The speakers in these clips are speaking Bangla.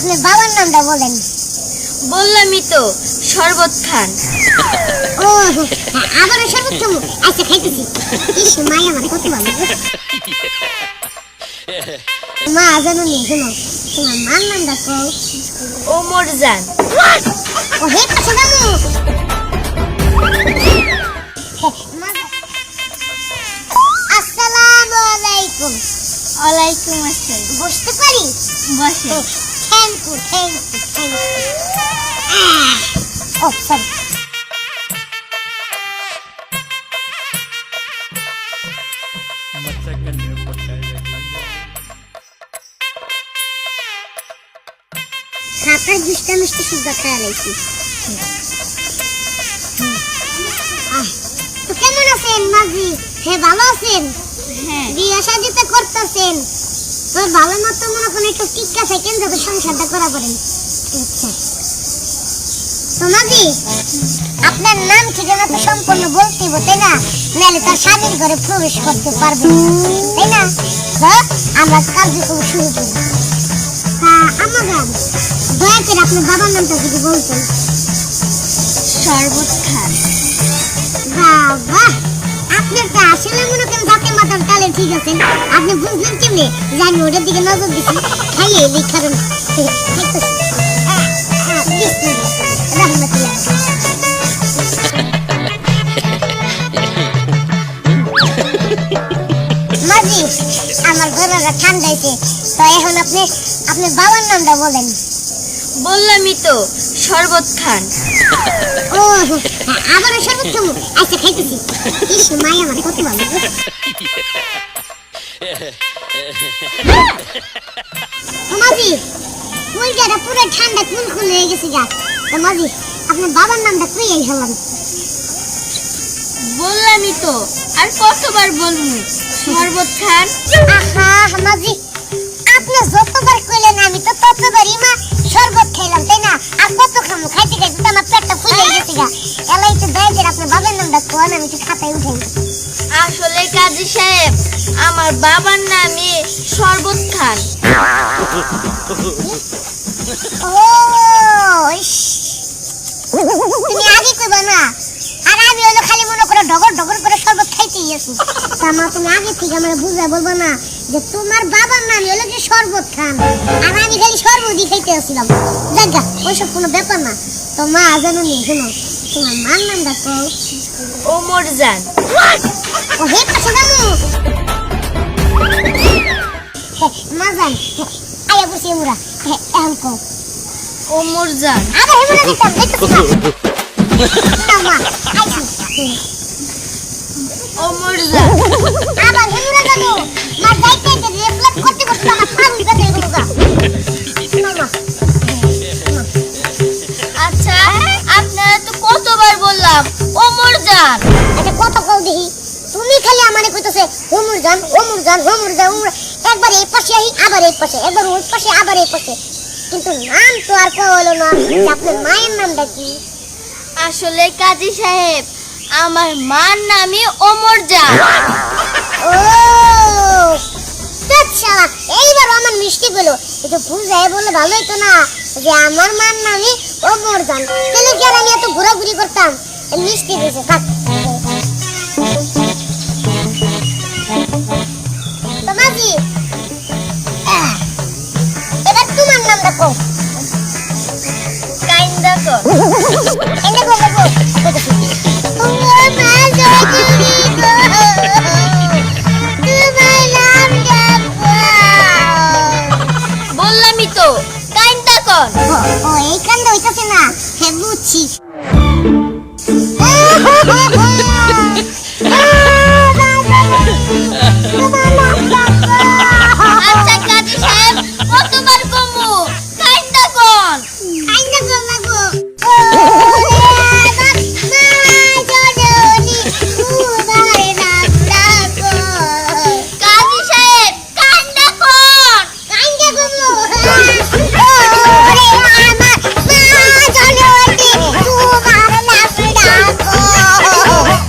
আপনি বাবার নামটা বলেন। বললামই তো, শরবত খান। ও আবারও শরবত খাবো? আচ্ছা খাইতেছি। ইস মাই আমার কত ভালো। মা জানো নি, শোনো তোমার মার নামটা কও। ওমর জান। ও হে পাশে যাবো। আসসালামু আলাইকুম। ওয়ালাইকুম আসসালাম। বসতে পারি? বসে। Thank you thank you thank you. ও সরি। খাতা দুষ্টা মিষ্টি শুদ্ধ খেয়াল আইছি। তো কেমন আছেন মাঝি? হ্যাঁ ভালো আছেন? হ্যাঁ। বিয়ে শাদী তো করতেছেন, তো ভালো মতো মনে করেন একটু টিকা থাকেন যাতে সংসারটা করা পারেন। আচ্ছা তো মাঝি, আপনার নাম ঠিকানা তো সম্পূর্ণ বলতে হবে তাই না? নাহলে তার স্বামীর ঘরে প্রবেশ করতে পারবে না, তাই না? তো আমরা কার্যক্রম শুরু করি। আমার দয়া করে আপনার বাবার নামটা যদি বলতেন। শরবত খান। বাবা আপনার তো আসলে মনে করেন যাতে মাথার তালে ঠিক আছেন। আপনি বুঝলেন কেমনে যে আমি ওটার দিকে নজর দিচ্ছি? খাইয়ে এই কারণ মাঝি আমার গলাটা ঠান্ডাইছে, তো এখন আপনি আপনার বাবার নামটা বলেন। বললামই তো, শরবত খান। ও আবারও শরবত খাবো? আচ্ছা খাইতেছি। ইস মাই আমার কত ভালো। মাঝি ওই জায়গা পুরো ঠান্ডা কুলকুল হয়ে গেছে গা। তো মাঝি আপনার বাবার নামটা কই এই হলাম? বললামই তো, আর কতবার বলবো? শরবত খান। আহা মাঝি আপনি যতবার কইলেন আমি তো ততবারই মা শরবত খাইলাম তাই না? আর কত খামু? খাইতে খাইতে তো আমার পেটটা ফুলে গেছে গা। এলাই তো দয়া করে আপনার বাবার নামটা কোন, আমি তো খাতায় উঠাই। আসলে কাজী সাহেব, আমার বাবার নামে শরবত খান। ও ইস, তুমি আগে কইবা না, আর আমি হলো খালি মনে করে ডগর ডগর করে শরবত খাইতেই আছি। তামা তুমি আগে থেকে আমরা বুঝা বলবো না যে তোমার বাবার নাম হলো কি শরবত খান, আর আমি খালি শরবতই খাইতে আসছিলাম। দেখা ওইসব কোনো ব্যাপার না। তো মা জানো নি, শোনো তোমার মার নামটা কও। ওমর জান। ও হে পাশে যাবো। মা জান আয়া বসে মুরা এখন কও। ওমর জান। আবার হেমরা দিতাম দেখতেছ না মা আইছি। ওমর জান। আবার হেমরা যাবো মা যাইতে যাইতে রেফ্লেক্ট করতে করতে আমার পা উল্টা দিয়ে গেল গা। মামা আচ্ছা, আপনারা তো কতবার বললাম ওমর জান। আচ্ছা কত কও দেখি, তুমি খালি আমারে কইতাছে ওমর জান ওমর জান ওমর জান ওমর, একবার এই পাশে আই আবার এই পাশে, একবার ওই পাশে আবার এই পাশে, কিন্তু নাম তো আর কও হলো না। আপনার মায়ের নামটা কি? আসলে কাজী সাহেব, আমার মার নামে ওমর জান। ও আচ্ছা এইবার আমার মিষ্টি বলো, একটু বুঝাই বলে ভালো হতো না যে আমার মার নামে ওমর জান, তাহলে কি আর আমি এত ঘোরাঘুরি করতাম? মিষ্টি দিয়েছে থাক। তো মাঝি এবার তোমার নামটা কও। কাইন্দা কর। এনে কও বলবো তোমার মা জয়গুরি গো, তোমার নামটা বললামই তো, কাইন্দা কর। ও এই কান্দ হইতাছে না? হ্যাঁ বুঝছি। আচ্ছা কাজী সাহেব, কতবার কমু? কাইন্দা কর। কাইন্দা কর লাগবো। ওরে আমার মা জননী তোমার নামটা কও। কাজী সাহেব, কাইন্দা কর। কাইন্দা করবো। ওরে আমার মা জননী তোমার নামটা কও।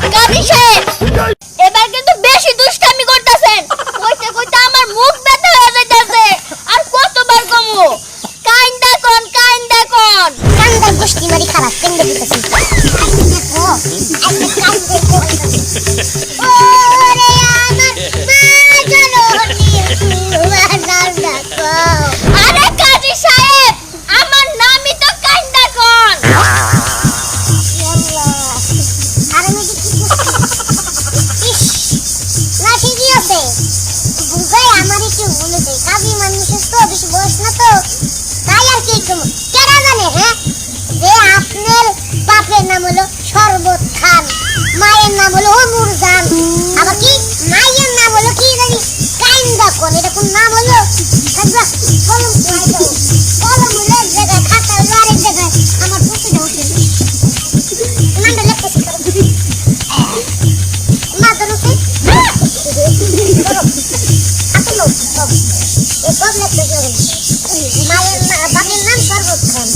কলম খাই দাও কলম হলো এক জায়গায় খাতা হলো আরেক জায়গায় আমার বুকে দাও নামটা লেখতেছি মা ধরো আসলো সব এই সব লেখতেছি মায়ের বাবার নাম শরবত খান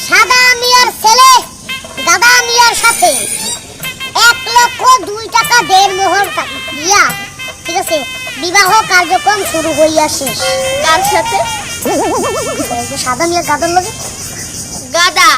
সাদা মিয়ার ছেলে দাদা মিয়ার সাথে 1,02 টাকা দেড় মোহর দিয়া ঠিক আছে বিবাহ কার্যক্রম শুরু হইয়া শেষ কার সাথে? এই যে সাদা মিয়ার গাদার লগে গাদা